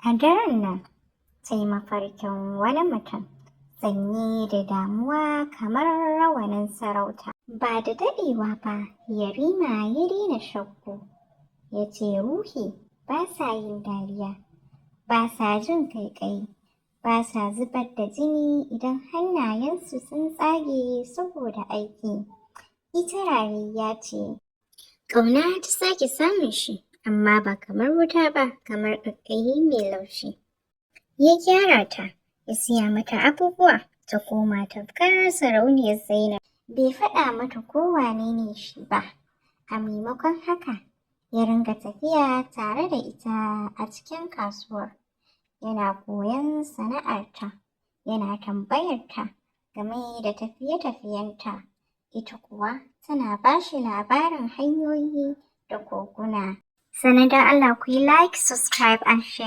A daren nan, ta yi mafarkin wani mutum sanye da damuwa kamar rawanin sarauta. Ba da daɗewa ba, Yarima ya daina shakku, ya ce ruhi ba sa yin dariya, ba sa jin ƙaiƙayi, ba sa zubar da jini idan hannayensu sun tsage saboda aiki. Ita Raliya ce, ƙauna ta sake samun shi, amma ba kamar wuta ba, kamar ƙaiƙayi mai laushi. Ya gyara ta, ya siya mata abubuwa, ta koma tamkar sarauniyar Zainab. Bai faɗa mata ko wane ne shi ba, a maimakon haka ya ringa tafiya tare da ita a cikin kasuwar. Yana koyon sana'arta, yana tambayarta game da tafiye-tafiyenta, ita kuwa tana ba shi labarin hanyoyi da koguna. Sannan don Allah ku yi like, subscribe and share.